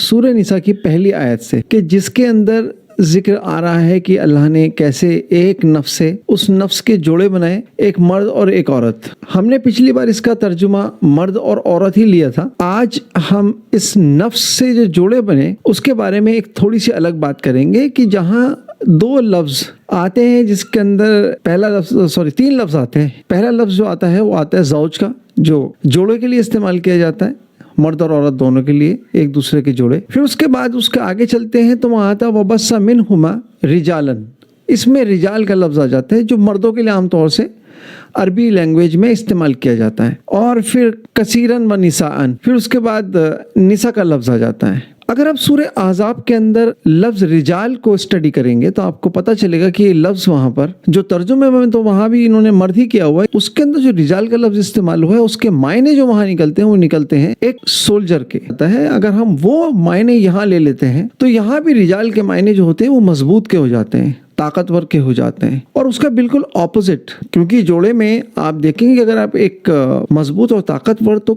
سورہ نساء کی پہلی آیت سے کہ جس کے اندر ذکر آ رہا ہے کہ اللہ نے کیسے ایک نفس سے اس نفس کے جوڑے بنائے، ایک مرد اور ایک عورت۔ ہم نے پچھلی بار اس کا ترجمہ مرد اور عورت ہی لیا تھا۔ آج ہم اس نفس سے جو جوڑے بنے اس کے بارے میں ایک تھوڑی سی الگ بات کریں گے کہ جہاں دو لفظ آتے ہیں، جس کے اندر تین لفظ آتے ہیں۔ پہلا لفظ جو آتا ہے وہ آتا ہے زوج کا، جو جوڑے کے لیے استعمال کیا جاتا ہے، مرد اور عورت دونوں کے لیے، ایک دوسرے کے جوڑے۔ پھر اس کے بعد اس کے آگے چلتے ہیں تو وہاں آتا ہے وَبَثَّ مِنْهُمَا رِجَالًا، اس میں رجال کا لفظ آ جاتا ہے جو مردوں کے لیے عام طور سے عربی لینگویج میں استعمال کیا جاتا ہے۔ اور پھر کثیراً وَنِسَاءً، پھر اس کے بعد نساء کا لفظ آ جاتا ہے۔ اگر آپ سورہ احزاب کے اندر لفظ رجال کو اسٹڈی کریں گے تو آپ کو پتہ چلے گا کہ یہ لفظ وہاں پر جو ترجمے میں تو وہاں بھی انہوں نے مرد ہی کیا ہوا ہے، اس کے اندر جو رجال کا لفظ استعمال ہوا ہے اس کے معنی جو وہاں نکلتے ہیں وہ نکلتے ہیں ایک سولجر کے ہے۔ اگر ہم وہ معنی یہاں لے لیتے ہیں تو یہاں بھی رجال کے معنی جو ہوتے ہیں وہ مضبوط کے ہو جاتے ہیں، طاقتور کے ہو جاتے ہیں، اور اس کا بالکل اپوزٹ، کیونکہ جوڑے میں آپ دیکھیں گے اگر آپ ایک مضبوط اور طاقتور، تو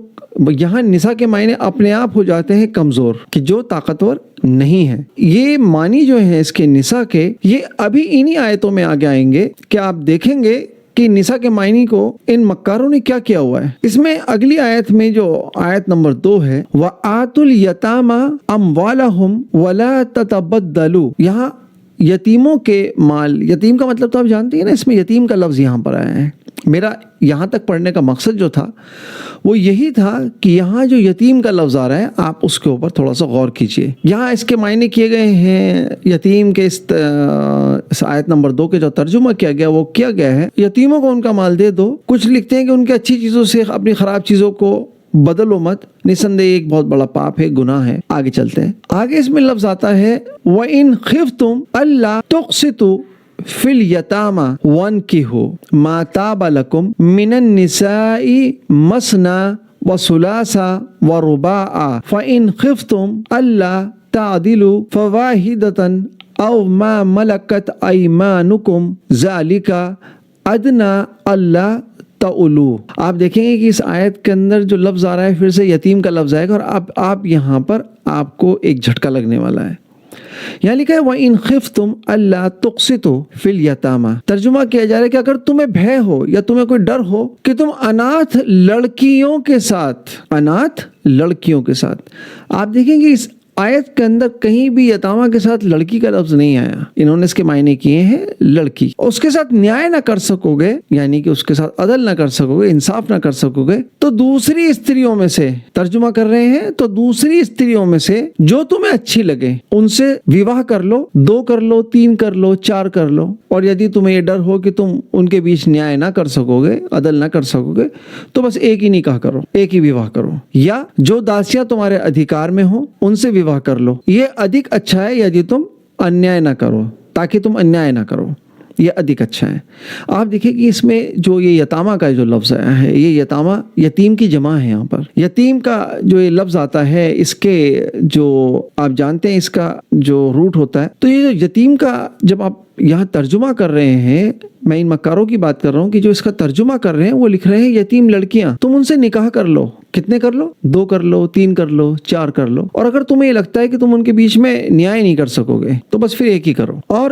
یہاں نساء کے معنی اپنے آپ ہو جاتے ہیں کمزور، کہ جو طاقتور نہیں ہے۔ یہ معنی جو ہیں اس کے نساء کے، یہ ابھی انہی آیتوں میں آگے آئیں گے کہ آپ دیکھیں گے کہ نساء کے معنی کو ان مکاروں نے کیا کیا ہوا ہے۔ اس میں اگلی آیت میں جو آیت نمبر 2 ہے وَآتُوا الْيَتَامَى أَمْوَالَهُمْ وَلَا تَتَبَدَّلُوا، یہاں یتیموں کے مال، یتیم کا مطلب تو آپ جانتے ہیں نا، اس میں یتیم کا لفظ یہاں پر آیا ہے۔ میرا یہاں تک پڑھنے کا مقصد جو تھا وہ یہی تھا کہ یہاں جو یتیم کا لفظ آ رہا ہے آپ اس کے اوپر تھوڑا سا غور کیجئے۔ یہاں اس کے معنی کیے گئے ہیں یتیم کے، اس آیت نمبر 2 کے جو ترجمہ کیا گیا وہ کیا گیا ہے یتیموں کو ان کا مال دے دو۔ کچھ لکھتے ہیں کہ ان کی اچھی چیزوں سے اپنی خراب چیزوں کو بدلو مت، نسندہ ایک بہت بڑا پاپ ہے، گناہ ہے۔ آگے چلتے ہیں، آگے اس میں لفظ آتا ہے وَإِنْ خِفْتُمْ أَلَّا تُقْسِطُوا فِي الْيَتَامَى وَانكِحُوا مَا طَابَ لَكُم مِّنَ النِّسَاءِ مَثْنَىٰ وَثُلَاثَ وَرُبَاعَ فَإِنْ خِفْتُمْ أَلَّا تَعْدِلُوا فَوَاحِدَةً أَوْ مَا مَلَكَتْ أَيْمَانُكُمْ ذَلِكَ أَدْنَىٰ أَلَّا تَعُولُوا۔ آپ دیکھیں گے کہ اس آیت کے اندر جو لفظ آ رہا ہے پھر سے یتیم کا لفظ آئے گا، اور آپ یہاں پر آپ کو ایک جھٹکا لگنے والا ہے۔ یہاں لکھا ہے وَإِنْ خِفْتُمْ أَلَّا تُقْسِطُوا فِي الْيَتَامَى، ترجمہ کیا جا رہا ہے کہ اگر تمہیں بھے ہو یا تمہیں کوئی ڈر ہو کہ تم اناتھ لڑکیوں کے ساتھ، آپ دیکھیں گے اس آیت کے اندر کہیں بھی یتامہ کے ساتھ لڑکی کا لفظ نہیں آیا، انہوں نے اس کے معنی کیے ہیں لڑکی۔ اس کے ساتھ نیائے نہ کر سکو گے، یعنی کہ اس کے ساتھ عدل نہ کر سکو گے، انصاف نہ کر سکو گے، تو دوسری استریوں میں سے، ترجمہ کر رہے ہیں تو دوسری استریوں میں سے جو تمہیں اچھی لگے ان سے وواہ کر لو، 2 کر لو، 3 کر لو، 4 کر لو۔ اور یدی تمہیں یہ ڈر ہو کہ تم ان کے بیچ نیائے نہ کر سکو گے، عدل نہ کر سکو گے، تو بس ایک ہی نکاح کرو، ایک ہی وواہ کرو، یا جو داسیاں تمہارے ادھیکار میں ہوں ان سے وواہ کر لو، یہ ادھک اچھا ہے یدی تم انیائے نہ کرو، تاکہ تم انیائے نہ کرو، یہ ادھک اچھا ہے۔ آپ دیکھیں کہ اس میں جو یہ یتامہ کا جو لفظ آیا ہے، یہ یتامہ یتیم کی جمع ہے۔ یہاں پر یتیم کا جو یہ لفظ آتا ہے، اس کے جو آپ جانتے ہیں اس کا جو روٹ ہوتا ہے، تو یہ جو یتیم کا جب آپ یہاں ترجمہ کر رہے ہیں، میں ان مکاروں کی بات کر رہا ہوں کہ جو اس کا ترجمہ کر رہے ہیں وہ لکھ رہے ہیں یتیم لڑکیاں، تم ان سے نکاح کر لو۔ کتنے کر لو؟ 2 کر لو، 3 کر لو، 4 کر لو، اور اگر تمہیں یہ لگتا ہے کہ تم ان کے بیچ میں نیائے نہیں کر سکو گے تو بس پھر ایک ہی کرو۔ اور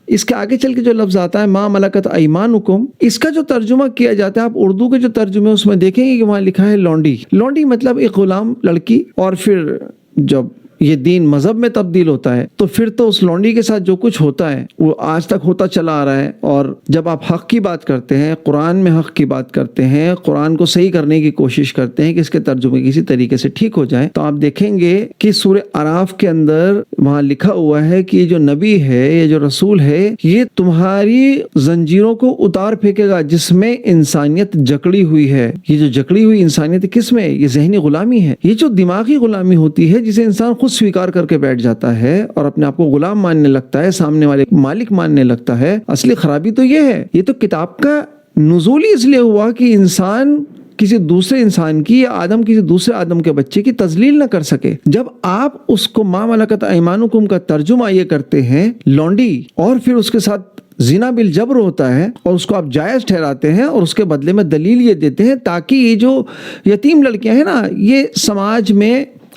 اس کے آگے چل کے جو لفظ آتا ہے ما ملکت ایمانکم، اس کا جو ترجمہ کیا جاتا ہے، آپ اردو کے جو ترجمے اس میں دیکھیں گے کہ وہاں لکھا ہے لونڈی۔ لونڈی مطلب ایک غلام لڑکی، اور پھر جب یہ دین مذہب میں تبدیل ہوتا ہے تو پھر تو اس لونڈی کے ساتھ جو کچھ ہوتا ہے وہ آج تک ہوتا چلا آ رہا ہے۔ اور جب آپ حق کی بات کرتے ہیں، قرآن میں حق کی بات کرتے ہیں، قرآن کو صحیح کرنے کی کوشش کرتے ہیں کہ اس کے ترجمے کسی طریقے سے ٹھیک ہو جائیں، تو آپ دیکھیں گے کہ سورہ اعراف کے اندر وہاں لکھا ہوا ہے کہ یہ جو نبی ہے، یہ جو رسول ہے، یہ تمہاری زنجیروں کو اتار پھینکے گا جس میں انسانیت جکڑی ہوئی ہے۔ یہ جو جکڑی ہوئی انسانیت کس میں؟ یہ ذہنی غلامی ہے، یہ جو دماغی غلامی ہوتی ہے جسے انسان خود سویکار کر کے بیٹھ جاتا ہے اور اپنے آپ کو غلام ماننے لگتا ہے، سامنے والے مالک ماننے لگتا ہے۔ اصلی خرابی تو یہ ہے، یہ تو کتاب کا نزول ہی اس لیے ہوا کہ انسان کسی دوسرے انسان کی، یا آدم کسی دوسرے آدم کے بچے کی تذلیل نہ کر سکے۔ جب آپ اس کو ما ملکت ایمانکم کا ترجمہ یہ کرتے ہیں لونڈی، اور پھر اس کے ساتھ زنا بالجبر ہوتا ہے اور اس کو آپ جائز ٹھہراتے ہیں اور اس کے بدلے میں دلیل یہ دیتے ہیں تاکہ یہ جو یتیم لڑکیاں ہیں نا، یہ سماج میں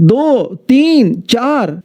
2, 3, 4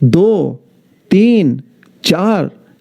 2, 3, 4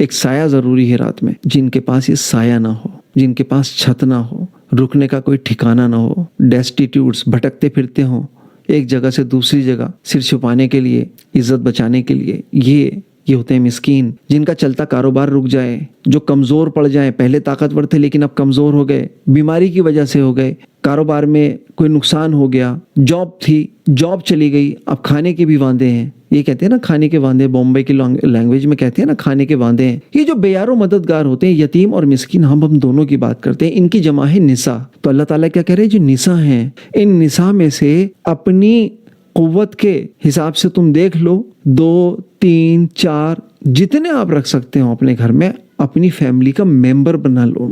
ایک سایہ ضروری ہے رات میں. جن کے پاس یہ سایہ نہ ہو, جن کے پاس چھت نہ ہو, رکنے کا کوئی ٹھکانہ نہ ہو, ڈیسٹیٹیوٹس بھٹکتے پھرتے ہوں ایک جگہ سے دوسری جگہ سر چھپانے کے لیے, عزت بچانے کے لیے, یہ ہوتے ہیں مسکین. جن کا چلتا کاروبار رک جائے, جو کمزور پڑ جائیں, پہلے طاقتور تھے لیکن اب کمزور ہو گئے, بیماری کی وجہ سے ہو گئے, کاروبار میں کوئی نقصان ہو گیا, جاب تھی جاب چلی گئی, اب کھانے کے بھی واندے ہیں. یہ کہتے ہیں نا کھانے کے واندے, بامبے کی لینگویج میں کہتے ہیں نا کھانے کے واندے ہیں. یہ جو بے یار و مددگار ہوتے ہیں, یتیم اور مسکین, ہم دونوں کی بات کرتے ہیں. ان کی جمع ہے نساء. تو اللہ تعالیٰ کیا کہہ رہے ہیں, جو نساء ہیں ان نساء میں سے اپنی قوت کے حساب سے تم دیکھ لو, 2 3 4 جتنے آپ رکھ سکتے ہو اپنے گھر میں, اپنی فیملی کا ممبر بنا لو,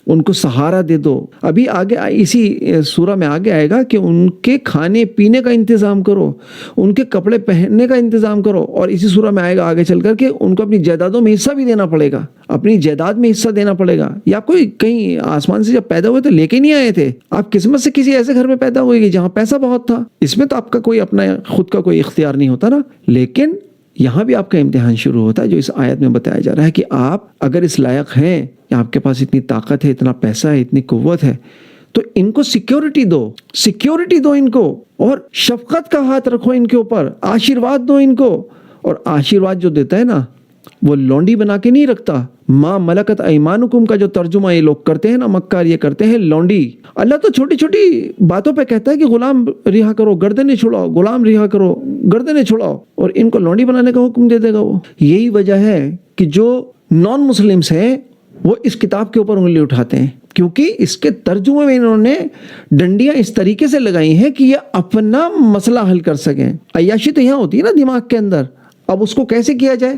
ان کو سہارا دے دو. ابھی آگے اسی سورہ میں آگے آئے گا کہ ان کے کھانے پینے کا انتظام کرو, ان کے کپڑے پہننے کا انتظام کرو, اور اسی سورہ میں آئے گا آگے چل کر کے ان کو اپنی جائیدادوں میں حصہ بھی دینا پڑے گا, اپنی جائیداد میں حصہ دینا پڑے گا. یا کوئی کہیں آسمان سے جب پیدا ہوئے تو لے کے نہیں آئے تھے, آپ قسمت سے کسی ایسے گھر میں پیدا ہوئے گی جہاں پیسہ بہت تھا. اس میں تو آپ کا کوئی اپنا خود کا کوئی اختیار نہیں ہوتا نا. لیکن یہاں بھی آپ کا امتحان شروع ہوتا ہے, جو اس آیت میں بتایا جا رہا ہے کہ آپ اگر اس لائق ہیں, یا آپ کے پاس اتنی طاقت ہے, اتنا پیسہ ہے, اتنی قوت ہے, تو ان کو سیکیورٹی دو ان کو, اور شفقت کا ہاتھ رکھو ان کے اوپر, آشیرواد دو ان کو. اور آشیرواد جو دیتا ہے نا, وہ لونڈی بنا کے نہیں رکھتا. ماں ملکت ایمانکم کا جو ترجمہ یہ لوگ کرتے ہیں نا, مکار یہ کرتے ہیں لونڈی. اللہ تو چھوٹی چھوٹی باتوں پہ کہتا ہے کہ غلام رہا کرو, گردنیں چھڑاؤ, غلام رہا کرو, گردنیں چھڑاؤ, اور ان کو لونڈی بنانے کا حکم دے دے گا وہ. یہی وجہ ہے کہ جو نان مسلمس ہیں وہ اس کتاب کے اوپر انگلی اٹھاتے ہیں, کیونکہ اس کے ترجمے میں انہوں نے ڈنڈیاں اس طریقے سے لگائی ہیں کہ یہ اپنا مسئلہ حل کر سکیں. عیاشی تو یہاں ہوتی ہے نا دماغ کے اندر, اب اس کو کیسے کیا جائے,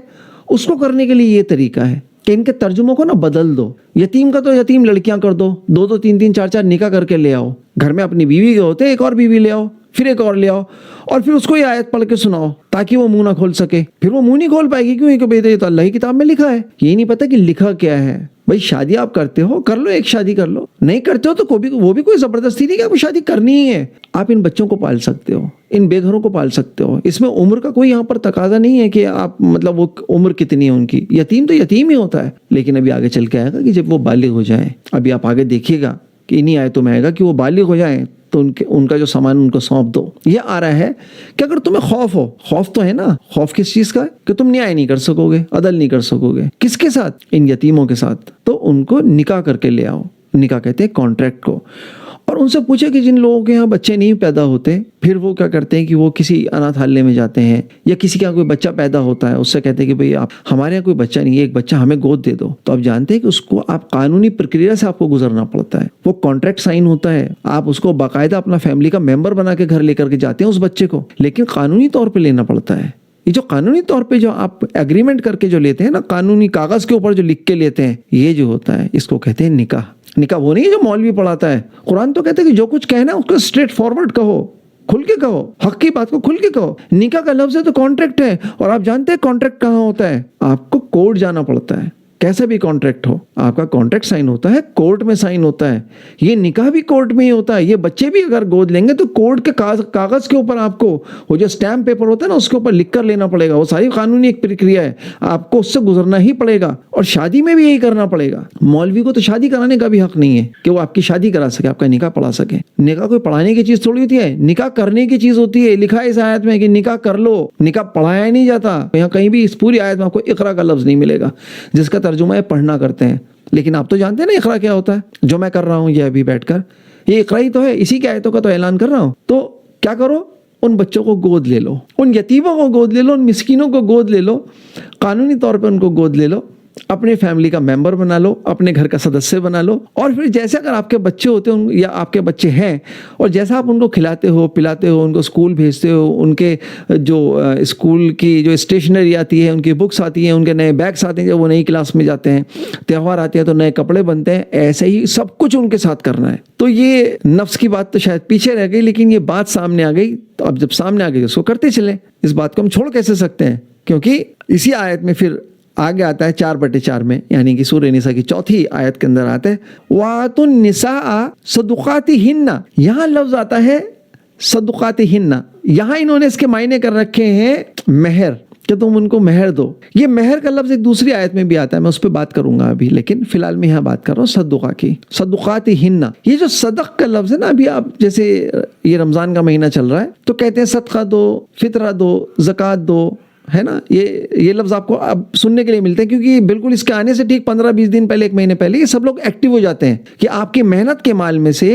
اس کو کرنے کے لیے یہ طریقہ ہے کہ ان کے ترجموں کو نا بدل دو. یتیم کا تو یتیم لڑکیاں کر دو, 2 3 3 4 4 نکاح کر کے لے آؤ. گھر میں اپنی بیوی کے ہوتے, ایک اور بیوی لے آؤ, پھر ایک اور لے آؤ, اور پھر اس کو یہ آیت پڑھ کے سناؤ تاکہ وہ منہ نہ کھول سکے. پھر وہ منہ نہیں کھول پائے گی, کیوں کہ بھئی یہ تو اللہ کی کتاب میں لکھا ہے. یہی نہیں پتہ کہ لکھا کیا ہے. بھائی شادی آپ کرتے ہو کر لو, ایک شادی کر لو, نہیں کرتے ہو تو وہ بھی کوئی زبردستی نہیں کہ آپ کو شادی کرنی ہی ہے. آپ ان بچوں کو پال سکتے ہو, ان بے گھروں کو پال سکتے ہو. اس میں عمر کا کوئی یہاں پر تقاضا نہیں ہے کہ آپ مطلب وہ عمر کتنی ہے ان کی. یتیم تو یتیم ہی ہوتا ہے. لیکن ابھی آگے چل کے آئے گا کہ جب وہ بالغ ہو جائیں, ابھی آپ آگے دیکھیے گا کہ انہی آیتوں میں آئے گا کہ وہ بالغ ہو جائیں تو ان کا جو سامان ان کو سونپ دو. یہ آ رہا ہے کہ اگر تمہیں خوف تو ہے نا, خوف کس چیز کا ہے کہ تم نیائے نہیں کر سکو گے, عدل نہیں کر سکو گے. کس کے ساتھ, ان یتیموں کے ساتھ. تو ان کو نکاح کر کے لے آؤ. نکاح کہتے ہیں کانٹریکٹ کو. اور ان سے پوچھے کہ جن لوگوں کے یہاں بچے نہیں پیدا ہوتے, پھر وہ کیا کرتے ہیں کہ وہ کسی اناتھالیہ میں جاتے ہیں, یا کسی کا کوئی بچہ پیدا ہوتا ہے, اس سے کہتے ہیں کہ بھئی آپ ہمارے یہاں کوئی بچہ نہیں ہے, ایک بچہ ہمیں گود دے دو. تو آپ جانتے ہیں کہ اس کو آپ قانونی پرکریا سے آپ کو گزرنا پڑتا ہے. وہ کانٹریکٹ سائن ہوتا ہے, آپ اس کو باقاعدہ اپنا فیملی کا ممبر بنا کے گھر لے کر کے جاتے ہیں اس بچے کو, لیکن قانونی طور پہ لینا پڑتا ہے. یہ جو قانونی طور پہ جو آپ ایگریمنٹ کر کے جو لیتے ہیں نا, قانونی کاغذ کے اوپر جو لکھ کے لیتے ہیں, یہ جو ہوتا ہے اس کو کہتے ہیں نکاح. نکاح وہ نہیں ہے جو مولوی پڑھاتا ہے. قرآن تو کہتے ہیں کہ جو کچھ کہنا ہے اس کو اسٹریٹ فارورڈ کہو, کھل کے کہو, حق کی بات کو کھل کے کہو. نکاح کا لفظ ہے تو کانٹریکٹ ہے, اور آپ جانتے ہیں کانٹریکٹ کہاں ہوتا ہے, آپ کو کورٹ جانا پڑتا ہے. کیسا بھی کانٹریکٹ ہو, آپ کا کانٹریکٹ سائن ہوتا ہے کورٹ میں سائن ہوتا ہے. یہ نکاح بھی کورٹ میں ہی ہوتا ہے. یہ بچے بھی اگر گود لیں گے تو کورٹ کے کاغذ کے اوپر آپ کو وہ جو اسٹیمپ پیپر ہوتا ہے نا, اس کے اوپر لکھ کر لینا پڑے گا. وہ ساری قانونی ایک پرکریا ہے, آپ کو اس سے گزرنا ہی پڑے گا. اور شادی میں بھی یہی کرنا پڑے گا. مولوی کو تو شادی کرانے کا بھی حق نہیں ہے کہ وہ آپ کی شادی کرا سکے, آپ کا نکاح پڑھا سکے. نکاح کوئی پڑھانے کی چیز تھوڑی ہوتی ہے, نکاح کرنے کی چیز ہوتی ہے. لکھا ہے اس آیت میں کہ نکاح کر لو, نکاح پڑھایا نہیں جاتا. یہاں کہیں بھی اس پوری آیت میں آپ کو اقرا کا لفظ نہیں ملے گا, جس کا ترجمہ ہے پڑھنا کرتے ہیں. لیکن آپ تو جانتے ہیں نا اقرا کیا ہوتا ہے, جو میں کر رہا ہوں یہ ابھی بیٹھ کر, یہ اقرا ہی تو ہے. اسی کے آیتوں کا تو اعلان کر رہا ہوں. تو کیا کرو, ان بچوں کو گود لے لو, ان یتیموں کو گود لے لو, ان مسکینوں کو گود لے لو, قانونی طور پہ ان کو گود لے لو, اپنے فیملی کا ممبر بنا لو, اپنے گھر کا سدسیہ بنا لو. اور پھر جیسے اگر آپ کے بچے ہوتے ہیں یا آپ کے بچے ہیں, اور جیسا آپ ان کو کھلاتے ہو پلاتے ہو, ان کو اسکول بھیجتے ہو, ان کے جو اسکول کی جو اسٹیشنری آتی ہے, ان کی بکس آتی ہیں, ان کے نئے بیگس آتے ہیں جب وہ نئی کلاس میں جاتے ہیں, تہوار آتے ہیں تو نئے کپڑے بنتے ہیں, ایسے ہی سب کچھ ان کے ساتھ کرنا ہے. تو یہ نفس کی بات تو شاید پیچھے رہ گئی, لیکن یہ بات سامنے آ گئی. تو اب جب سامنے آ گئی اس کو کرتے چلیں. اس بات کو ہم چھوڑ کیسے سکتے ہیں, کیونکہ اسی آیت میں پھر آگے آتا ہے 4/4 میں, یعنی کہ سورہ نساء کی 4 آیت کے اندر آتا ہے وَآتُوا النِّسَاءَ صَدُقَاتِهِنَّ. یہاں لفظ آتا ہے صدقاتہن. یہاں انہوں نے اس کے معنی کر رکھے ہیں مہر, کہ تم ان کو مہر دو. یہ مہر کا لفظ ایک دوسری آیت میں بھی آتا ہے, میں اس پہ بات کروں گا ابھی, لیکن فی الحال میں یہاں بات کر رہا ہوں صدقہ کی. صدقاتہن, یہ جو صدق کا لفظ ہے نا, ابھی آپ جیسے یہ رمضان کا مہینہ چل رہا ہے تو کہتے ہیں صدقہ دو, فطرہ دو, زکوٰۃ دو, ہے نا. یہ لفظ آپ کو اب سننے کے لیے ملتے ہیں, کیونکہ بالکل اس کے آنے سے ٹھیک 15-20 دن پہلے, ایک مہینے پہلے یہ سب لوگ ایکٹیو ہو جاتے ہیں کہ آپ کی محنت کے مال میں سے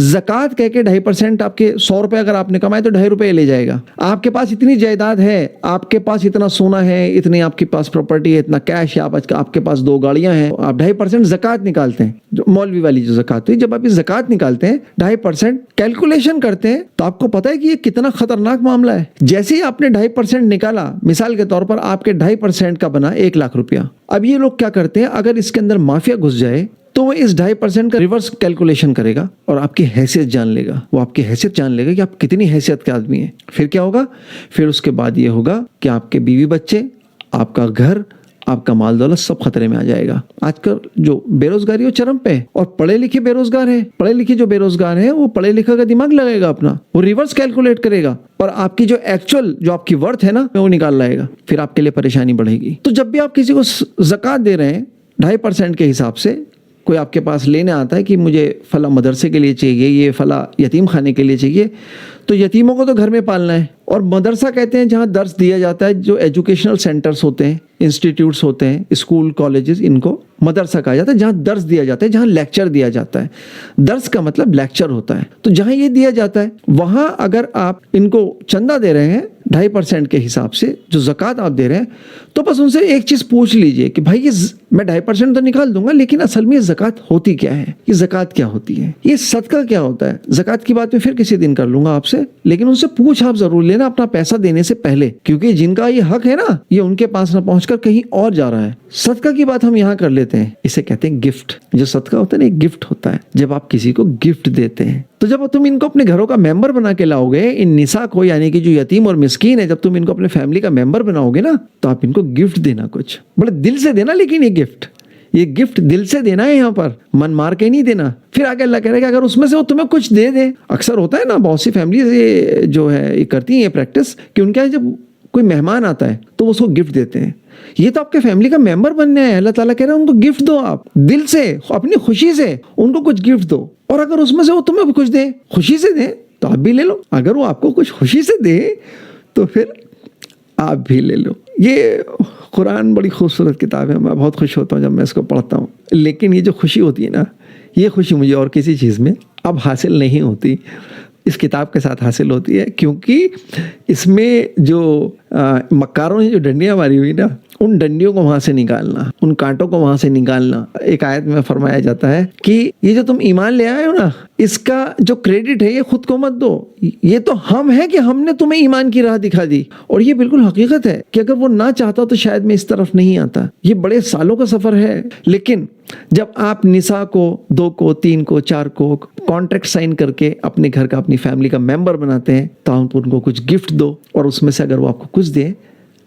زکوٰۃ کہہ کے 2.5%, آپ کے 100 روپے اگر آپ نے کمائے تو 2.5 روپے لے جائے گا. آپ کے پاس اتنی جائیداد ہے, آپ کے پاس اتنا سونا ہے, اتنی آپ کے پاس پراپرٹی ہے, اتنا کیش ہے, آپ کے پاس 2 گاڑیاں ہیں, آپ 2.5% زکوٰۃ نکالتے ہیں, جو مولوی والی جو زکوٰۃ ہوئی. جب آپ یہ زکوٰۃ نکالتے ہیں 2.5% کیلکولیشن کرتے ہیں تو آپ کو پتہ ہے کہ یہ کتنا خطرناک معاملہ ہے. جیسے ہی آپ نے 2.5% نکالا, مثال کے طور پر آپ کے 2.5% کا بنا 1 لاکھ روپیہ. اب یہ لوگ کیا کرتے ہیں, اگر اس کے اندر مافیا گھس جائے تو وہ اس 2.5% کا ریورس کیلکولیشن کرے گا اور آپ کی حیثیت جان لے گا. وہ آپ کی حیثیت جان لے گا کہ آپ کتنی حیثیت کے آدمی ہیں. پھر کیا ہوگا, پھر اس کے بعد یہ ہوگا کہ آپ کے بیوی بچے, آپ کا گھر, آپ کا مال دولت سب خطرے میں آ جائے گا. آج کل جو بے روزگاری وہ چرم پہ ہے, اور پڑھے لکھے بے روزگار ہیں. پڑھے لکھے جو بے روزگار ہیں وہ پڑھے لکھے کا دماغ لگائے گا اپنا, وہ ریورس کیلکولیٹ کرے گا اور آپ کی جو ایکچوئل جو آپ کی ورتھ ہے نا وہ نکال لائے گا. پھر آپ کے لیے پریشانی بڑھے گی. تو جب بھی آپ کسی کو زکوٰۃ دے رہے ہیں 2.5% کے حساب سے, کوئی آپ کے پاس لینے آتا ہے کہ مجھے فلاں مدرسے کے لیے چاہیے, یہ فلاں یتیم خانے کے لیے چاہیے, تو یتیموں کو تو گھر میں پالنا ہے. اور مدرسہ کہتے ہیں جہاں درس دیا جاتا ہے, جو ایجوکیشنل سینٹرز ہوتے ہیں, انسٹیٹیوٹس ہوتے ہیں, اسکول کالجز, ان کو مدرسہ کہا جاتا ہے. جہاں درس دیا جاتا ہے, جہاں لیکچر دیا جاتا ہے. درس کا مطلب لیکچر ہوتا ہے. تو جہاں یہ دیا جاتا ہے وہاں اگر آپ ان کو چندہ دے رہے ہیں 2.5% کے حساب سے, جو زکوٰۃ آپ دے رہے ہیں, تو بس ان سے ایک چیز پوچھ لیجئے کہ بھائی یہ میں 2.5% تو نکال دوں گا, لیکن اصل میں یہ زکوٰۃ ہوتی کیا ہے, یہ زکوٰۃ کیا ہوتی ہے, یہ صدقہ کیا ہوتا ہے. زکوٰۃ کی بات میں پھر کسی دن کر لوں گا آپ سے, لیکن ان سے پوچھ آپ ضرور لینا اپنا پیسہ دینے سے پہلے, کیونکہ جن کا یہ حق ہے نا, یہ ان کے پاس نہ پہنچ کر کہیں اور جا رہا ہے. صدقہ کی بات ہم یہاں کر لیتے ہیں, اسے کہتے ہیں گفٹ. جو صدقہ ہوتا ہے نا, ایک گفٹ ہوتا ہے. جب آپ کسی کو گفٹ دیتے ہیں, تو جب تم ان کو اپنے گھروں کا ممبر بنا کے لاؤ گے, ان نساء کو, یعنی کہ جو یتیم اور مسکین ہے, جب تم ان کو اپنے فیملی کا ممبر بناؤ گے نا, تو آپ ان کو گفٹ دینا, کچھ بڑے دل سے دینا. لیکن یہ گفٹ دل سے دینا ہے, یہاں پر من مار کے نہیں دینا. پھر آگے اللہ کہہ رہا ہے کہ اگر اس میں سے وہ تمہیں کچھ دے دیں, اکثر ہوتا ہے نا, بہت سی فیملیز یہ جو ہے یہ کرتی ہیں یہ پریکٹس, کہ ان کا جب کوئی مہمان آتا ہے تو وہ اس کو گفٹ دیتے ہیں. یہ تو آپ کے فیملی کا ممبر بننے ہے, اللہ تعالیٰ کہہ رہا ہے ان کو گفٹ دو, آپ دل سے اپنی خوشی سے ان کو کچھ گفٹ دو. اور اگر اس میں سے وہ تمہیں کچھ دیں, خوشی سے دیں, تو آپ بھی لے لو. اگر وہ آپ کو کچھ خوشی سے دیں تو پھر آپ بھی لے لو. یہ قرآن بڑی خوبصورت کتاب ہے, میں بہت خوش ہوتا ہوں جب میں اس کو پڑھتا ہوں. لیکن یہ جو خوشی ہوتی ہے نا, یہ خوشی مجھے اور کسی چیز میں اب حاصل نہیں ہوتی, اس کتاب کے ساتھ حاصل ہوتی ہے. کیونکہ اس میں جو مکاروں نے جو ڈنڈیاں ماری ہوئی نا, ان ڈنڈیوں کو وہاں سے نکالنا, ان کانٹوں کو وہاں سے نکالنا. ایک آیت میں فرمایا جاتا ہے کہ یہ جو تم ایمان لے آئے ہو نا, اس کا جو کریڈٹ ہے یہ خود کو مت دو, یہ تو ہم ہیں کہ ہم نے تمہیں ایمان کی راہ دکھا دی. اور یہ بالکل حقیقت ہے کہ اگر وہ نہ چاہتا تو شاید میں اس طرف نہیں آتا. یہ بڑے سالوں کا سفر ہے. لیکن جب آپ نساء کو 2 کو 3 کو 4 کو کانٹریکٹ سائن کر کے اپنے گھر کا, اپنی فیملی کا ممبر بناتے ہیں, تو آپ ان کو کچھ گفٹ دو, اور اس میں سے اگر وہ آپ کو کچھ دیں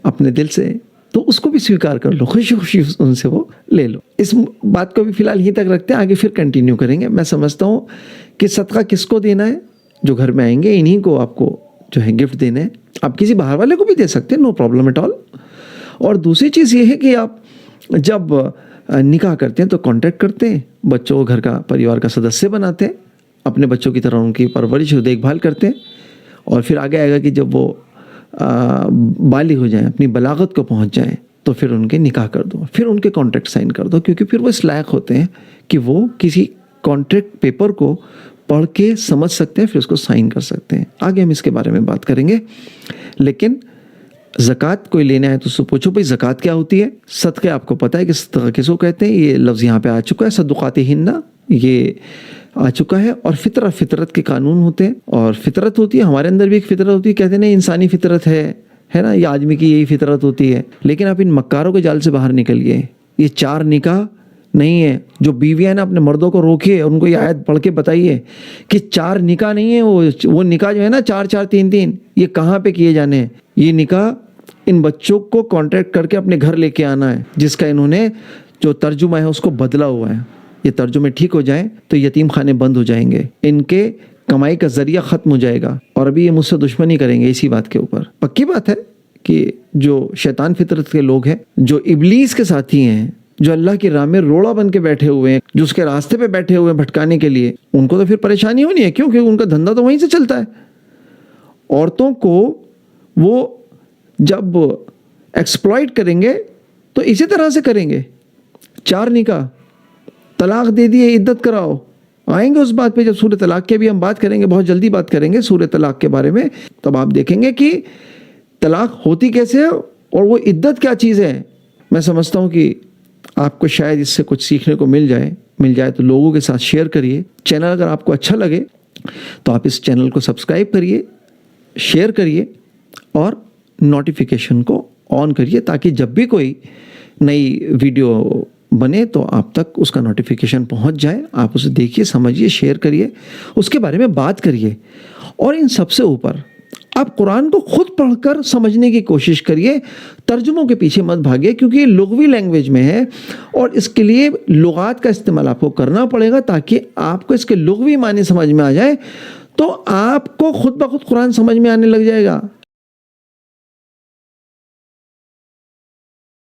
اپنے دل سے, تو اس کو بھی سویکار کر لو, خوشی خوشی ان سے وہ لے لو. اس بات کو بھی فی الحال یہیں تک رکھتے ہیں, آگے پھر کنٹینیو کریں گے. میں سمجھتا ہوں کہ صدقہ کس کو دینا ہے, جو گھر میں آئیں گے انہیں کو آپ کو جو ہے گفٹ دینے ہیں. آپ کسی باہر والے کو بھی دے سکتے ہیں, نو پرابلم ایٹ آل. اور دوسری چیز یہ ہے کہ آپ جب نکاح کرتے ہیں تو کانٹیکٹ کرتے ہیں, بچوں کو گھر کا پریوار کا سدسیہ بناتے ہیں, اپنے بچوں کی طرح ان کی پرورش اور دیکھ بھال کرتے ہیں. اور پھر آگے آئے گا کہ جب وہ بالغ ہو جائیں, اپنی بلاغت کو پہنچ جائیں, تو پھر ان کے نکاح کر دو, پھر ان کے کانٹریکٹ سائن کر دو. کیونکہ پھر وہ اس لائق ہوتے ہیں کہ وہ کسی کانٹریکٹ پیپر کو پڑھ کے سمجھ سکتے ہیں, پھر اس کو سائن کر سکتے ہیں. آگے ہم اس کے بارے میں بات کریں گے. لیکن زکوٰۃ کوئی لینا ہے تو اس سے پوچھو بھائی زکوٰۃ کیا ہوتی ہے. صدقے آپ کو پتہ ہے کہ صدقہ کس کو کہتے ہیں, یہ لفظ یہاں پہ آ چکا ہے, صدقاتہن یہ آ چکا ہے. اور فطرت کے قانون ہوتے ہیں, اور فطرت ہوتی ہے, ہمارے اندر بھی ایک فطرت ہوتی ہے. کہتے ہیں نا انسانی فطرت ہے نا, یہ آدمی کی یہی فطرت ہوتی ہے. لیکن آپ ان مکاروں کے جال سے باہر نکلیے. یہ 4 نکاح نہیں ہے. جو بیویاں نا اپنے مردوں کو روکیے, ان کو یہ آیت پڑھ کے بتائیے کہ 4 نکاح نہیں ہے. وہ نکاح جو ہے نا 4-4-3-3, یہ کہاں پہ کیے جانے ہیں. یہ نکاح ان بچوں کو کانٹریکٹ کر کے اپنے گھر لے کے آنا ہے, جس کا انہوں نے جو ترجمہ ہے اس کو بدلا ہوا ہے. یہ ترجمے ٹھیک ہو جائیں تو یتیم خانے بند ہو جائیں گے, ان کے کمائی کا ذریعہ ختم ہو جائے گا. اور ابھی یہ مجھ سے دشمنی کریں گے اسی بات کے اوپر. پکی بات ہے کہ جو شیطان فطرت کے لوگ ہیں، جو ابلیس کے ساتھی ہیں، جو اللہ کی راہ میں روڑا بن کے بیٹھے ہوئے ہیں، جو اس کے راستے پہ بیٹھے ہوئے ہیں بھٹکانے کے لیے، ان کو تو پھر پریشانی ہونی ہے، کیونکہ ان کا دھندا تو وہیں سے چلتا ہے۔ عورتوں کو وہ جب ایکسپلائٹ کریں گے تو اسی طرح سے کریں گے۔ 4 نکاح، طلاق دے دیے، عدت کراؤ، آئیں گے اس بات پہ جب سورہ طلاق کی بھی ہم بات کریں گے، بہت جلدی بات کریں گے سورہ طلاق کے بارے میں، تب آپ دیکھیں گے کہ طلاق ہوتی کیسے ہے اور وہ عدت کیا چیز ہے۔ میں سمجھتا ہوں کہ آپ کو شاید اس سے کچھ سیکھنے کو مل جائے تو لوگوں کے ساتھ شیئر کریے۔ چینل اگر آپ کو اچھا لگے تو آپ اس چینل کو سبسکرائب کریے، شیئر کریے اور نوٹیفیکیشن کو آن کریے، تاکہ جب بھی کوئی نئی ویڈیو بنے تو آپ تک اس کا نوٹیفیکیشن پہنچ جائے، آپ اسے دیکھیے، سمجھیے، شیئر کریے، اس کے بارے میں بات کریے۔ اور ان سب سے اوپر آپ قرآن کو خود پڑھ کر سمجھنے کی کوشش کریے، ترجموں کے پیچھے مت بھاگیے، کیونکہ یہ لغوی لینگویج میں ہے اور اس کے لیے لغات کا استعمال آپ کو کرنا پڑے گا تاکہ آپ کو اس کے لغوی معنی سمجھ میں آ جائے، تو آپ کو خود بخود قرآن سمجھ میں آنے لگ جائے گا۔